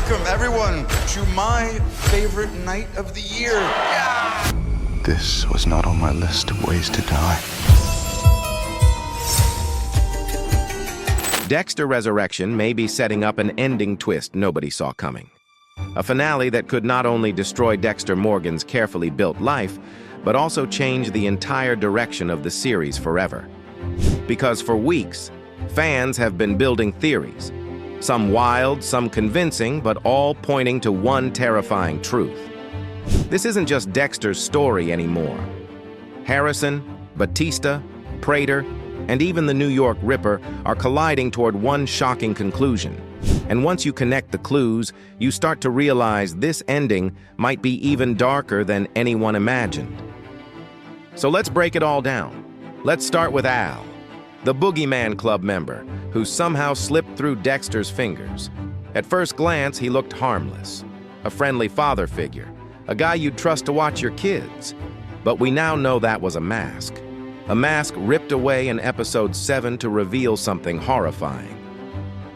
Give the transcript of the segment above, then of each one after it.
Welcome, everyone, to my favorite night of the year. Yeah! This was not on my list of ways to die. Dexter Resurrection may be setting up an ending twist nobody saw coming. A finale that could not only destroy Dexter Morgan's carefully built life, but also change the entire direction of the series forever. Because for weeks, fans have been building theories. Some wild, some convincing, but all pointing to one terrifying truth. This isn't just Dexter's story anymore. Harrison, Batista, Prater, and even the New York Ripper are colliding toward one shocking conclusion. And once you connect the clues, you start to realize this ending might be even darker than anyone imagined. So let's break it all down. Let's start with Al, the Boogeyman Club member who somehow slipped through Dexter's fingers. At first glance, he looked harmless, a friendly father figure, a guy you'd trust to watch your kids. But we now know that was a mask ripped away in episode 7 to reveal something horrifying.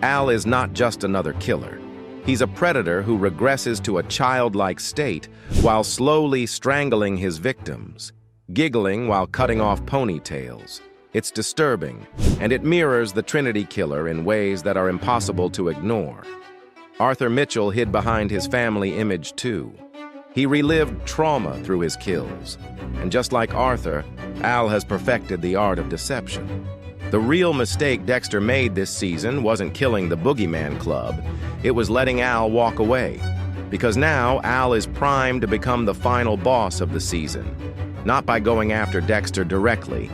Al is not just another killer. He's a predator who regresses to a childlike state while slowly strangling his victims, giggling while cutting off ponytails. It's disturbing, and it mirrors the Trinity Killer in ways that are impossible to ignore. Arthur Mitchell hid behind his family image too. He relived trauma through his kills. And just like Arthur, Al has perfected the art of deception. The real mistake Dexter made this season wasn't killing the Boogeyman Club. It was letting Al walk away. Because now, Al is primed to become the final boss of the season. Not by going after Dexter directly.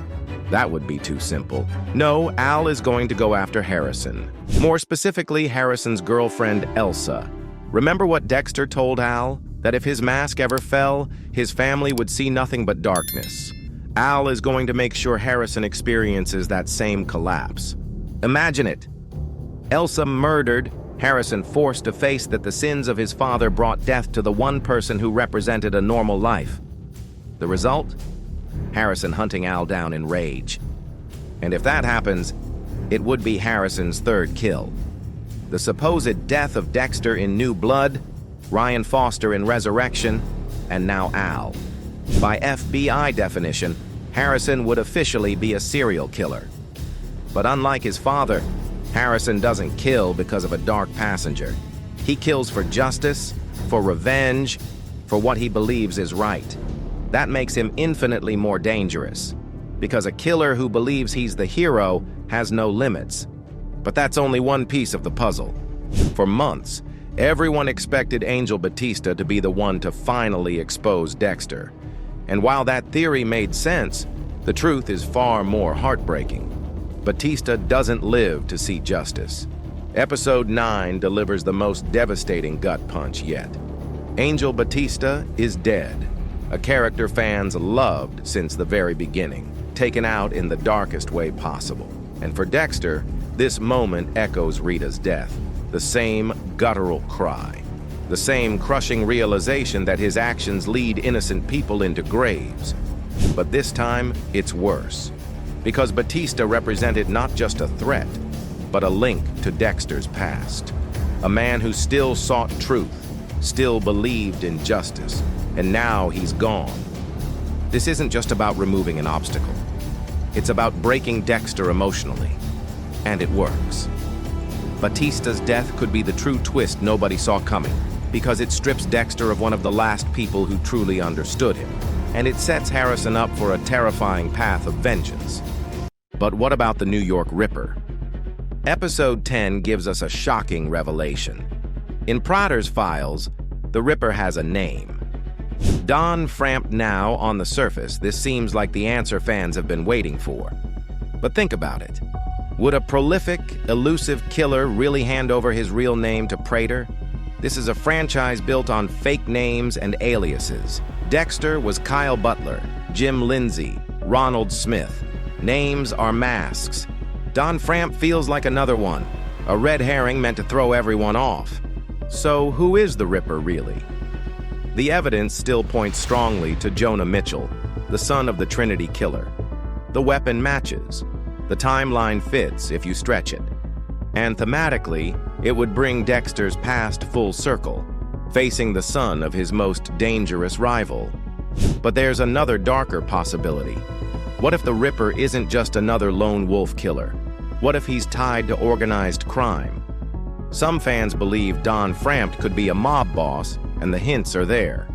That would be too simple. No, Al is going to go after Harrison. More specifically, Harrison's girlfriend, Elsa. Remember what Dexter told Al? That if his mask ever fell, his family would see nothing but darkness. Al is going to make sure Harrison experiences that same collapse. Imagine it. Elsa murdered, Harrison forced to face that the sins of his father brought death to the one person who represented a normal life. The result? Harrison hunting Al down in rage. And if that happens, it would be Harrison's third kill. The supposed death of Dexter in New Blood, Ryan Foster in Resurrection, and now Al. By FBI definition, Harrison would officially be a serial killer. But unlike his father, Harrison doesn't kill because of a dark passenger. He kills for justice, for revenge, for what he believes is right. That makes him infinitely more dangerous, because a killer who believes he's the hero has no limits. But that's only one piece of the puzzle. For months, everyone expected Angel Batista to be the one to finally expose Dexter. And while that theory made sense, the truth is far more heartbreaking. Batista doesn't live to see justice. Episode 9 delivers the most devastating gut punch yet. Angel Batista is dead, a character fans loved since the very beginning, taken out in the darkest way possible. And for Dexter, this moment echoes Rita's death. The same guttural cry, the same crushing realization that his actions lead innocent people into graves. But this time, it's worse, because Batista represented not just a threat, but a link to Dexter's past. A man who still sought truth, still believed in justice, and now he's gone. This isn't just about removing an obstacle. It's about breaking Dexter emotionally, and it works. Batista's death could be the true twist nobody saw coming, because it strips Dexter of one of the last people who truly understood him, and it sets Harrison up for a terrifying path of vengeance. But what about the New York Ripper? Episode 10 gives us a shocking revelation. In Prater's files, the Ripper has a name. Don Frampt. Now, on the surface, this seems like the answer fans have been waiting for. But think about it. Would a prolific, elusive killer really hand over his real name to Prater? This is a franchise built on fake names and aliases. Dexter was Kyle Butler, Jim Lindsay, Ronald Smith. Names are masks. Don Frampt feels like another one, a red herring meant to throw everyone off. So who is the Ripper really? The evidence still points strongly to Jonah Mitchell, the son of the Trinity Killer. The weapon matches. The timeline fits if you stretch it. And thematically, It would bring Dexter's past full circle, facing the son of his most dangerous rival. But there's another darker possibility. What if the Ripper isn't just another lone wolf killer? What if he's tied to organized crime? Some fans believe Don Frampt could be a mob boss, and the hints are there.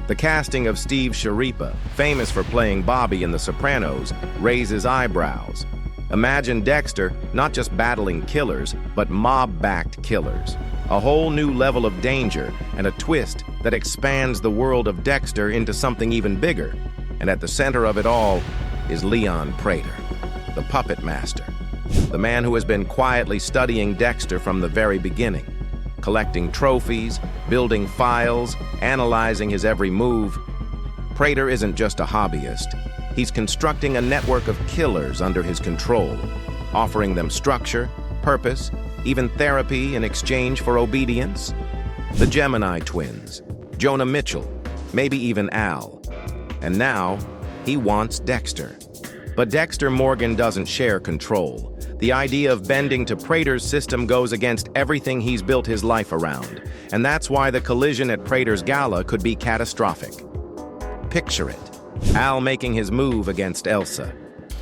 The casting of Steve Schirripa, famous for playing Bobby in The Sopranos, raises eyebrows. Imagine Dexter not just battling killers, but mob-backed killers. A whole new level of danger and a twist that expands the world of Dexter into something even bigger. And at the center of it all is Leon Prater, the puppet master, the man who has been quietly studying Dexter from the very beginning, collecting trophies, building files, analyzing his every move. Prater isn't just a hobbyist. He's constructing a network of killers under his control, offering them structure, purpose, even therapy in exchange for obedience. The Gemini twins, Jonah Mitchell, maybe even Al. And now, he wants Dexter. But Dexter Morgan doesn't share control. The idea of bending to Prater's system goes against everything he's built his life around, and that's why the collision at Prater's gala could be catastrophic. Picture it. Al making his move against Elsa.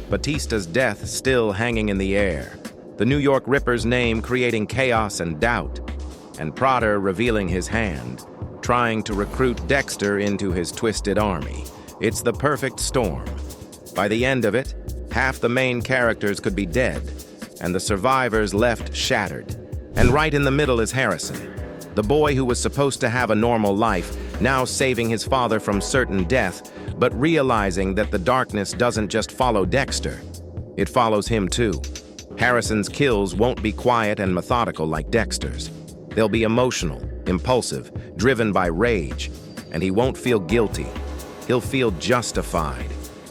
Batista's death still hanging in the air. The New York Ripper's name creating chaos and doubt. And Prater revealing his hand, trying to recruit Dexter into his twisted army. It's the perfect storm. By the end of it, half the main characters could be dead, and the survivors left shattered. And right in the middle is Harrison, the boy who was supposed to have a normal life, now saving his father from certain death, but realizing that the darkness doesn't just follow Dexter. It follows him too. Harrison's kills won't be quiet and methodical like Dexter's. They'll be emotional, impulsive, driven by rage, and he won't feel guilty. He'll feel justified.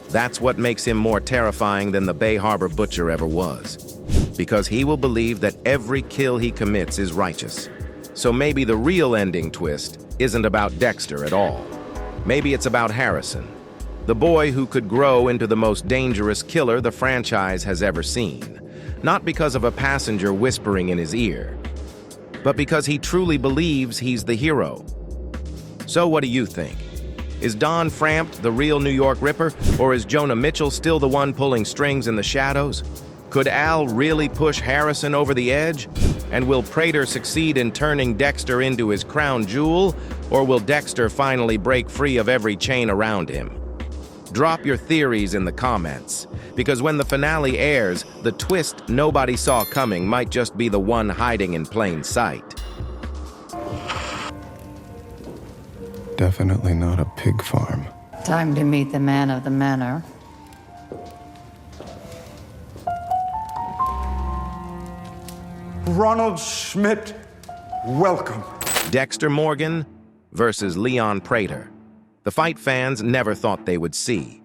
That's what makes him more terrifying than the Bay Harbor Butcher ever was. Because he will believe that every kill he commits is righteous. So maybe the real ending twist isn't about Dexter at all. Maybe it's about Harrison, the boy who could grow into the most dangerous killer the franchise has ever seen. Not because of a passenger whispering in his ear, but because he truly believes he's the hero. So what do you think? Is Don Frampt the real New York Ripper, or is Jonah Mitchell still the one pulling strings in the shadows? Could Al really push Harrison over the edge? And will Prater succeed in turning Dexter into his crown jewel, or will Dexter finally break free of every chain around him? Drop your theories in the comments, because when the finale airs, the twist nobody saw coming might just be the one hiding in plain sight. Definitely not a pig farm. Time to meet the man of the manor. Ronald Schmidt, welcome. Dexter Morgan versus Leon Prater. The fight fans never thought they would see.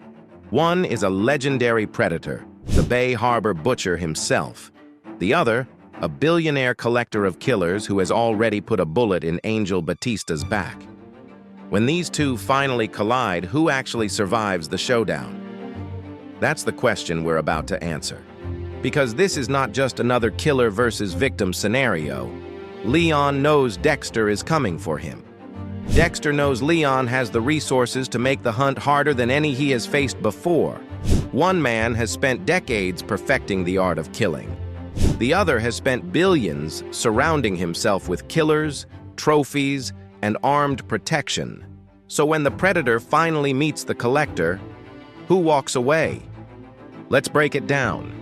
One is a legendary predator, the Bay Harbor Butcher himself. The other, a billionaire collector of killers who has already put a bullet in Angel Batista's back. When these two finally collide, who actually survives the showdown? That's the question we're about to answer. Because this is not just another killer versus victim scenario. Leon knows Dexter is coming for him. Dexter knows Leon has the resources to make the hunt harder than any he has faced before. One man has spent decades perfecting the art of killing. The other has spent billions surrounding himself with killers, trophies, and armed protection. So when the predator finally meets the collector, who walks away? Let's break it down.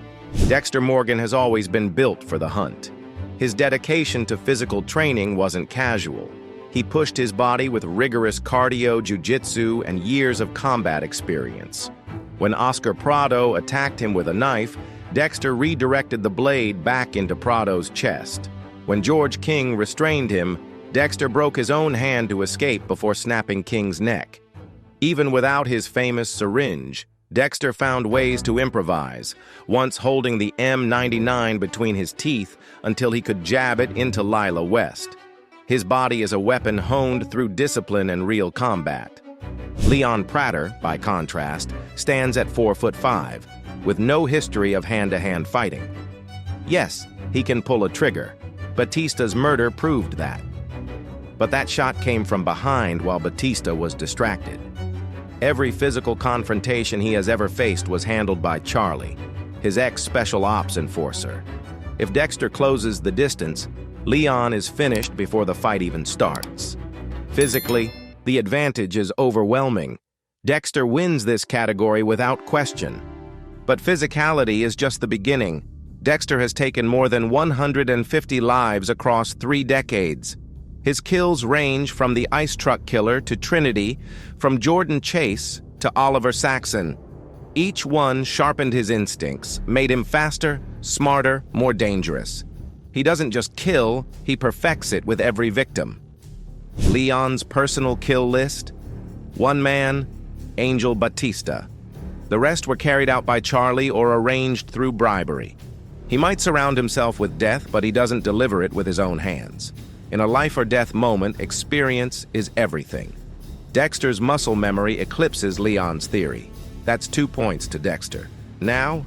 Dexter Morgan has always been built for the hunt. His dedication to physical training wasn't casual. He pushed his body with rigorous cardio, jiu-jitsu, and years of combat experience. When Oscar Prado attacked him with a knife, Dexter redirected the blade back into Prado's chest. When George King restrained him, Dexter broke his own hand to escape before snapping King's neck. Even without his famous syringe, Dexter found ways to improvise, once holding the M99 between his teeth until he could jab it into Lila West. His body is a weapon honed through discipline and real combat. Leon Prater, by contrast, stands at 4'5", with no history of hand-to-hand fighting. Yes, he can pull a trigger, Batista's murder proved that. But that shot came from behind while Batista was distracted. Every physical confrontation he has ever faced was handled by Charlie, his ex-special ops enforcer. If Dexter closes the distance, Leon is finished before the fight even starts. Physically, the advantage is overwhelming. Dexter wins this category without question. But physicality is just the beginning. Dexter has taken more than 150 lives across 3 decades. His kills range from the ice truck killer to Trinity, from Jordan Chase to Oliver Saxon. Each one sharpened his instincts, made him faster, smarter, more dangerous. He doesn't just kill, he perfects it with every victim. Leon's personal kill list? 1 man, Angel Batista. The rest were carried out by Charlie or arranged through bribery. He might surround himself with death, but he doesn't deliver it with his own hands. In a life-or-death moment, experience is everything. Dexter's muscle memory eclipses Leon's theory. That's 2 points to Dexter. Now,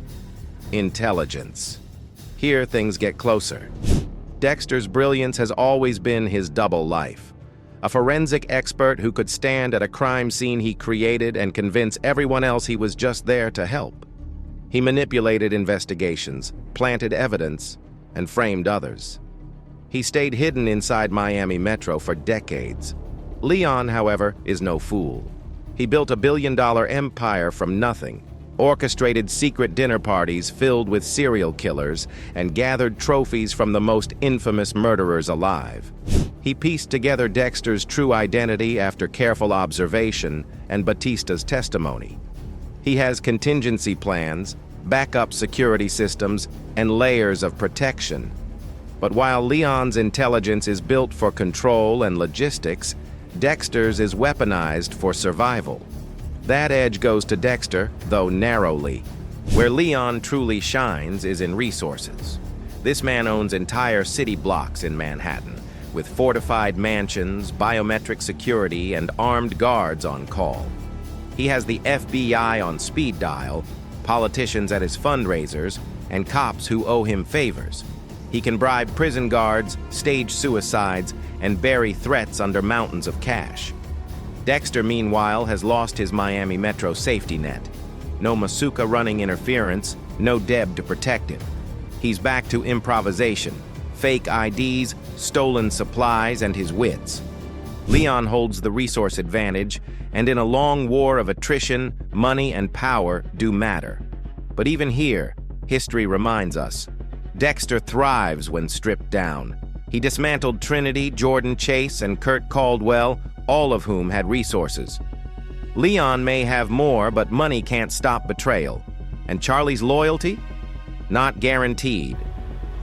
intelligence. Here things get closer. Dexter's brilliance has always been his double life. A forensic expert who could stand at a crime scene he created and convince everyone else he was just there to help. He manipulated investigations, planted evidence, and framed others. He stayed hidden inside Miami Metro for decades. Leon, however, is no fool. He built a billion-dollar empire from nothing, orchestrated secret dinner parties filled with serial killers, and gathered trophies from the most infamous murderers alive. He pieced together Dexter's true identity after careful observation and Batista's testimony. He has contingency plans, backup security systems, and layers of protection. But while Leon's intelligence is built for control and logistics, Dexter's is weaponized for survival. That edge goes to Dexter, though narrowly. Where Leon truly shines is in resources. This man owns entire city blocks in Manhattan, with fortified mansions, biometric security, and armed guards on call. He has the FBI on speed dial, politicians at his fundraisers, and cops who owe him favors. He can bribe prison guards, stage suicides, and bury threats under mountains of cash. Dexter, meanwhile, has lost his Miami Metro safety net. No Masuka running interference, no Deb to protect him. He's back to improvisation, fake IDs, stolen supplies, and his wits. Leon holds the resource advantage, and in a long war of attrition, money and power do matter. But even here, history reminds us, Dexter thrives when stripped down. He dismantled Trinity, Jordan Chase, and Kurt Caldwell, all of whom had resources. Leon may have more, but money can't stop betrayal. And Charlie's loyalty? Not guaranteed.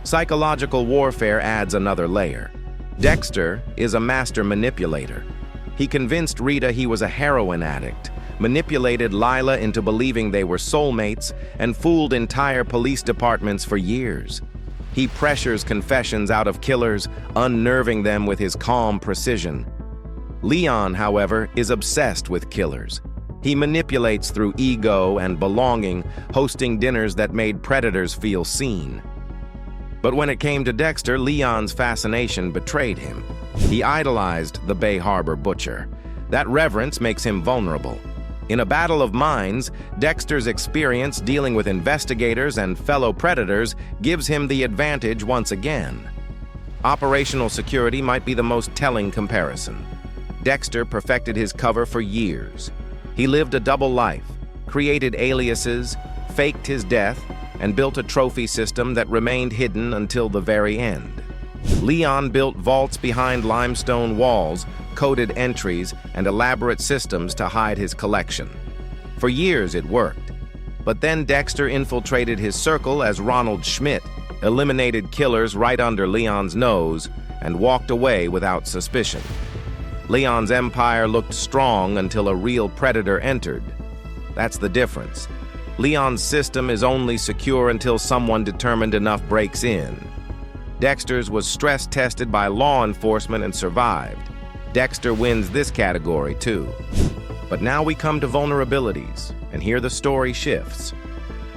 Psychological warfare adds another layer. Dexter is a master manipulator. He convinced Rita he was a heroin addict, manipulated Lila into believing they were soulmates, and fooled entire police departments for years. He pressures confessions out of killers, unnerving them with his calm precision. Leon, however, is obsessed with killers. He manipulates through ego and belonging, hosting dinners that made predators feel seen. But when it came to Dexter, Leon's fascination betrayed him. He idolized the Bay Harbor butcher. That reverence makes him vulnerable. In a battle of minds, Dexter's experience dealing with investigators and fellow predators gives him the advantage once again. Operational security might be the most telling comparison. Dexter perfected his cover for years. He lived a double life, created aliases, faked his death, and built a trophy system that remained hidden until the very end. Leon built vaults behind limestone walls, coded entries, and elaborate systems to hide his collection. For years it worked. But then Dexter infiltrated his circle as Ronald Schmidt, eliminated killers right under Leon's nose, and walked away without suspicion. Leon's empire looked strong until a real predator entered. That's the difference. Leon's system is only secure until someone determined enough breaks in. Dexter's was stress-tested by law enforcement and survived. Dexter wins this category, too. But now we come to vulnerabilities, and here the story shifts.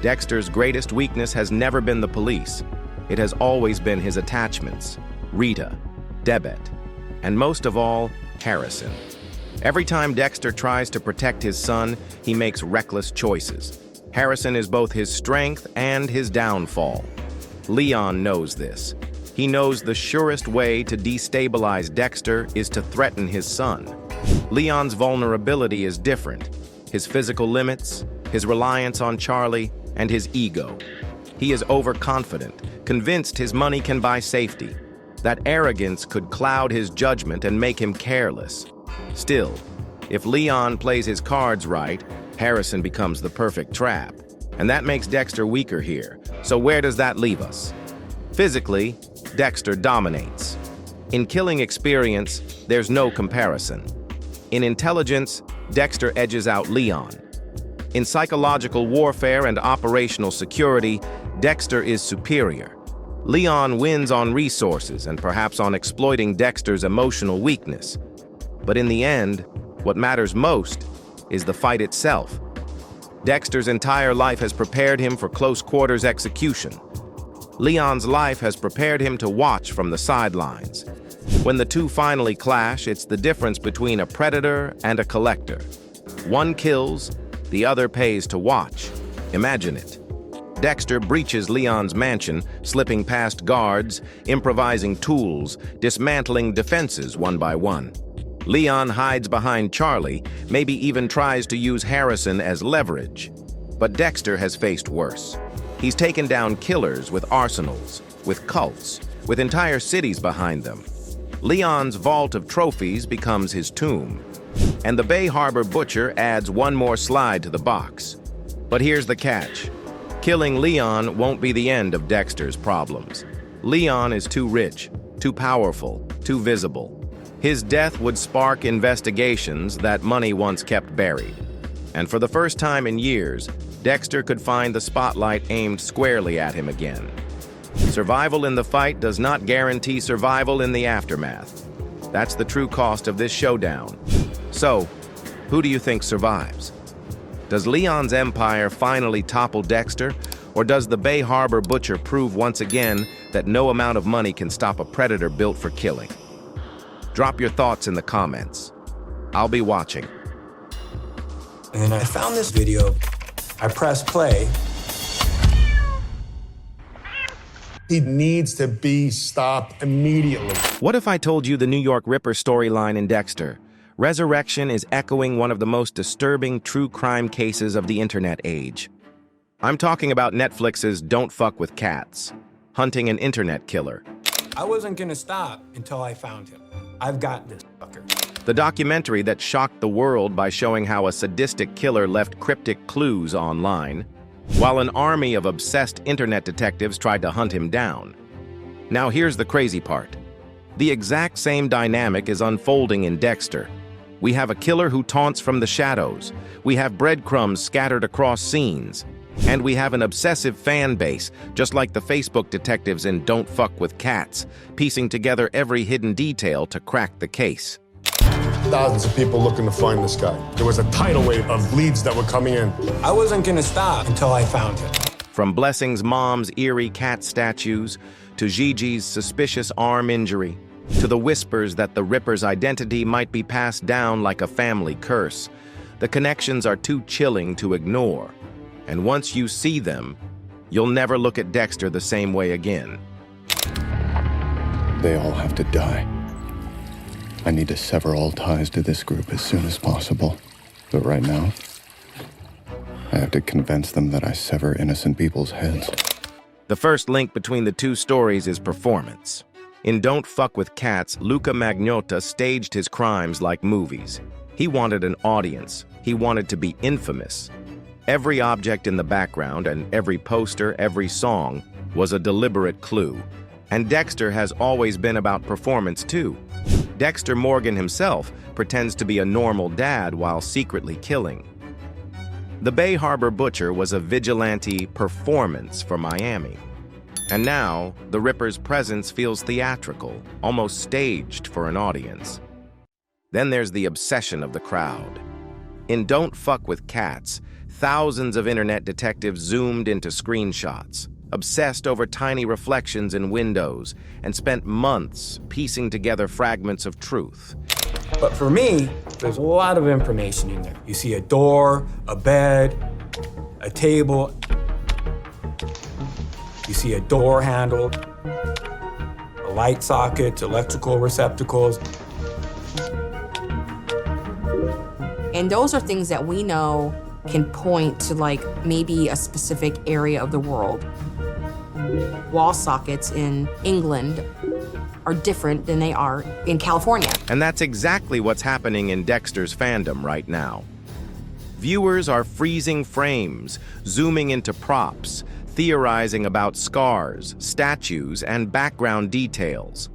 Dexter's greatest weakness has never been the police. It has always been his attachments. Rita, Debet, and most of all, Harrison. Every time Dexter tries to protect his son, he makes reckless choices. Harrison is both his strength and his downfall. Leon knows this. He knows the surest way to destabilize Dexter is to threaten his son. Leon's vulnerability is different. His physical limits, his reliance on Charlie, and his ego. He is overconfident, convinced his money can buy safety. That arrogance could cloud his judgment and make him careless. Still, if Leon plays his cards right, Harrison becomes the perfect trap. And that makes Dexter weaker here. So where does that leave us? Physically, Dexter dominates. In killing experience, there's no comparison. In intelligence, Dexter edges out Leon. In psychological warfare and operational security, Dexter is superior. Leon wins on resources and perhaps on exploiting Dexter's emotional weakness. But in the end, what matters most is the fight itself. Dexter's entire life has prepared him for close-quarters execution. Leon's life has prepared him to watch from the sidelines. When the two finally clash, it's the difference between a predator and a collector. One kills, the other pays to watch. Imagine it. Dexter breaches Leon's mansion, slipping past guards, improvising tools, dismantling defenses one by one. Leon hides behind Charlie, maybe even tries to use Harrison as leverage. But Dexter has faced worse. He's taken down killers with arsenals, with cults, with entire cities behind them. Leon's vault of trophies becomes his tomb. And the Bay Harbor Butcher adds one more slide to the box. But here's the catch. Killing Leon won't be the end of Dexter's problems. Leon is too rich, too powerful, too visible. His death would spark investigations that money once kept buried. And for the first time in years, Dexter could find the spotlight aimed squarely at him again. Survival in the fight does not guarantee survival in the aftermath. That's the true cost of this showdown. So, who do you think survives? Does Leon's empire finally topple Dexter, or does the Bay Harbor Butcher prove once again that no amount of money can stop a predator built for killing? Drop your thoughts in the comments. I'll be watching. And then I found this video. I pressed play. He needs to be stopped immediately. What if I told you the New York Ripper storyline in Dexter Resurrection is echoing one of the most disturbing true crime cases of the internet age? I'm talking about Netflix's Don't Fuck with Cats, hunting an internet killer. I wasn't gonna stop until I found him. I've got this fucker. The documentary that shocked the world by showing how a sadistic killer left cryptic clues online, while an army of obsessed internet detectives tried to hunt him down. Now here's the crazy part. The exact same dynamic is unfolding in Dexter. We have a killer who taunts from the shadows. We have breadcrumbs scattered across scenes. And we have an obsessive fan base, just like the Facebook detectives in Don't Fuck with Cats, piecing together every hidden detail to crack the case. Thousands of people looking to find this guy. There was a tidal wave of leads that were coming in. I wasn't gonna stop until I found him. From Blessing's mom's eerie cat statues, to Gigi's suspicious arm injury, to the whispers that the Ripper's identity might be passed down like a family curse, the connections are too chilling to ignore. And once you see them, you'll never look at Dexter the same way again. They all have to die. I need to sever all ties to this group as soon as possible. But right now, I have to convince them that I sever innocent people's heads. The first link between the two stories is performance. In Don't Fuck with Cats, Luca Magnotta staged his crimes like movies. He wanted an audience. He wanted to be infamous. Every object in the background and every poster, every song was a deliberate clue. And Dexter has always been about performance too. Dexter Morgan himself pretends to be a normal dad while secretly killing. The Bay Harbor Butcher was a vigilante performance for Miami. And now, the Ripper's presence feels theatrical, almost staged for an audience. Then there's the obsession of the crowd. In Don't Fuck with Cats, thousands of internet detectives zoomed into screenshots. obsessed over tiny reflections in windows, and spent months piecing together fragments of truth. But for me, there's a lot of information in there. You see a door, a bed, a table. You see a door handle, a light socket, electrical receptacles. And those are things that we know can point to like maybe a specific area of the world. Wall sockets in England are different than they are in California. And that's exactly what's happening in Dexter's fandom right now. Viewers are freezing frames, zooming into props, theorizing about scars, statues, and background details.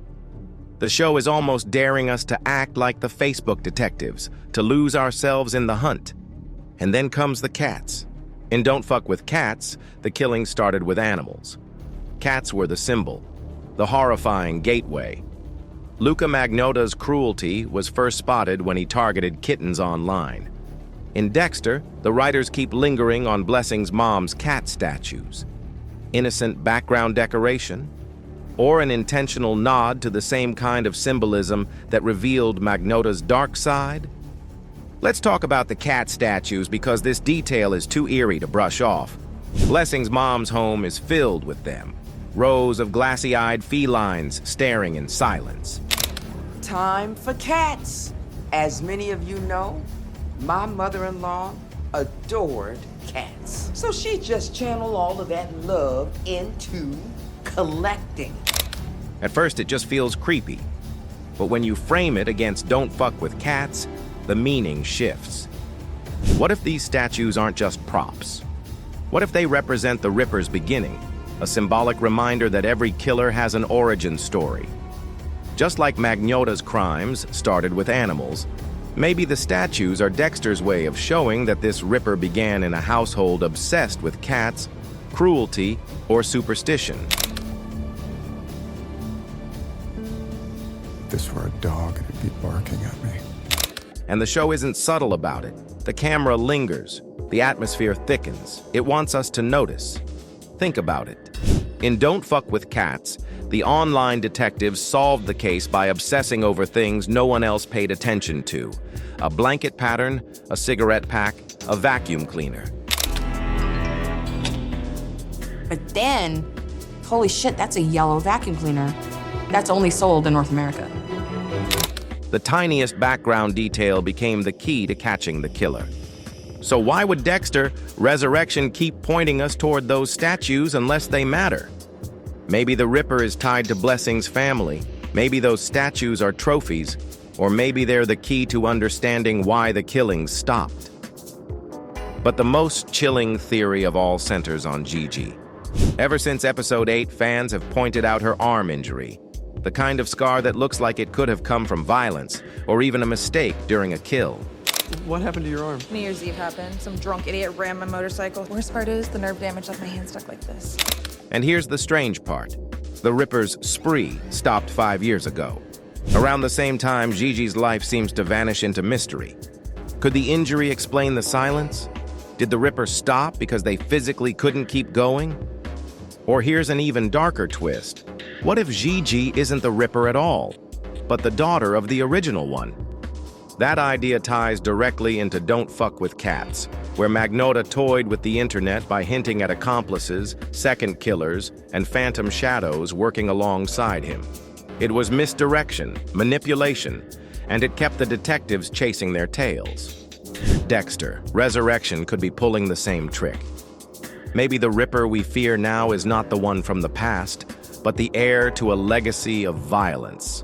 The show is almost daring us to act like the Facebook detectives, to lose ourselves in the hunt. And then comes the cats. In Don't Fuck with Cats, the killing started with animals. Cats were the symbol, the horrifying gateway. Luca Magnotta's cruelty was first spotted when he targeted kittens online. In Dexter, the writers keep lingering on Blessing's mom's cat statues. Innocent background decoration, or an intentional nod to the same kind of symbolism that revealed Magnotta's dark side? Let's talk about the cat statues because this detail is too eerie to brush off. Blessing's mom's home is filled with them. Rows of glassy-eyed felines staring in silence. Time for cats. As many of you know, my mother-in-law adored cats. So she just channeled all of that love into collecting. At first, it just feels creepy. But when you frame it against Don't Fuck with Cats, the meaning shifts. What if these statues aren't just props? What if they represent the Ripper's beginning, a symbolic reminder that every killer has an origin story? Just like Magnotta's crimes started with animals, maybe the statues are Dexter's way of showing that this Ripper began in a household obsessed with cats, cruelty, or superstition. If this were a dog, it'd be barking at me. And the show isn't subtle about it. The camera lingers. The atmosphere thickens. It wants us to notice. Think about it. In Don't Fuck with Cats, the online detectives solved the case by obsessing over things no one else paid attention to. A blanket pattern, a cigarette pack, a vacuum cleaner. But then, holy shit, that's a yellow vacuum cleaner. That's only sold in North America. The tiniest background detail became the key to catching the killer. So why would Dexter Resurrection keep pointing us toward those statues unless they matter? Maybe the Ripper is tied to Blessing's family. Maybe those statues are trophies. Or maybe they're the key to understanding why the killings stopped. But the most chilling theory of all centers on Gigi. Ever since episode 8, fans have pointed out her arm injury. The kind of scar that looks like it could have come from violence, or even a mistake during a kill. What happened to your arm? New Year's Eve happened. Some drunk idiot ran my motorcycle. Worst part is the nerve damage left my hand stuck like this. And here's the strange part. The Ripper's spree stopped 5 years ago. Around the same time, Gigi's life seems to vanish into mystery. Could the injury explain the silence? Did the Ripper stop because they physically couldn't keep going? Or here's an even darker twist. What if Gigi isn't the Ripper at all, but the daughter of the original one? That idea ties directly into Don't Fuck with Cats, where Magnotta toyed with the internet by hinting at accomplices, second killers, and phantom shadows working alongside him. It was misdirection, manipulation, and it kept the detectives chasing their tails. Dexter Resurrection could be pulling the same trick. Maybe the Ripper we fear now is not the one from the past, but the heir to a legacy of violence.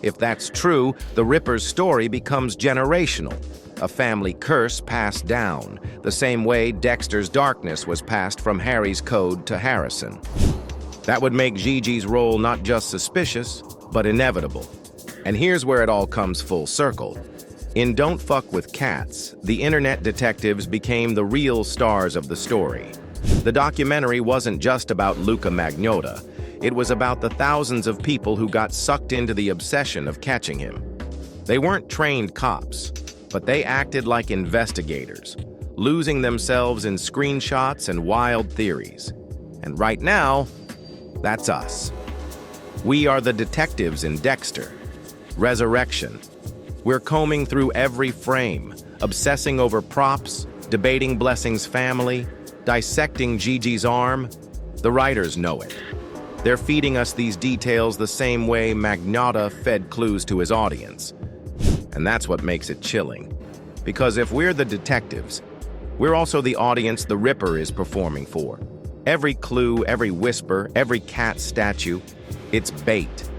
If that's true, the Ripper's story becomes generational, a family curse passed down, the same way Dexter's darkness was passed from Harry's code to Harrison. That would make Gigi's role not just suspicious, but inevitable. And here's where it all comes full circle. In Don't Fuck with Cats, the internet detectives became the real stars of the story. The documentary wasn't just about Luca Magnotta. It was about the thousands of people who got sucked into the obsession of catching him. They weren't trained cops, but they acted like investigators, losing themselves in screenshots and wild theories. And right now, that's us. We are the detectives in Dexter Resurrection. We're combing through every frame, obsessing over props, debating Blessing's family, dissecting Gigi's arm. The writers know it. They're feeding us these details the same way Magnotta fed clues to his audience. And that's what makes it chilling. Because if we're the detectives, we're also the audience the Ripper is performing for. Every clue, every whisper, every cat statue, it's bait.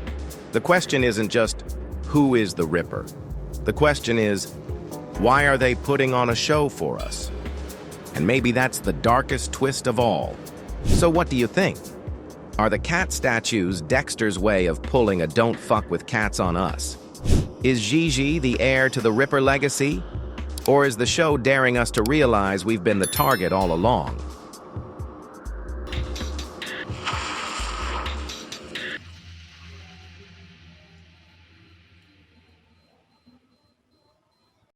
The question isn't just, who is the Ripper? The question is, why are they putting on a show for us? And maybe that's the darkest twist of all. So what do you think? Are the cat statues Dexter's way of pulling a don't fuck with cats on us? Is Gigi the heir to the Ripper legacy? Or is the show daring us to realize we've been the target all along?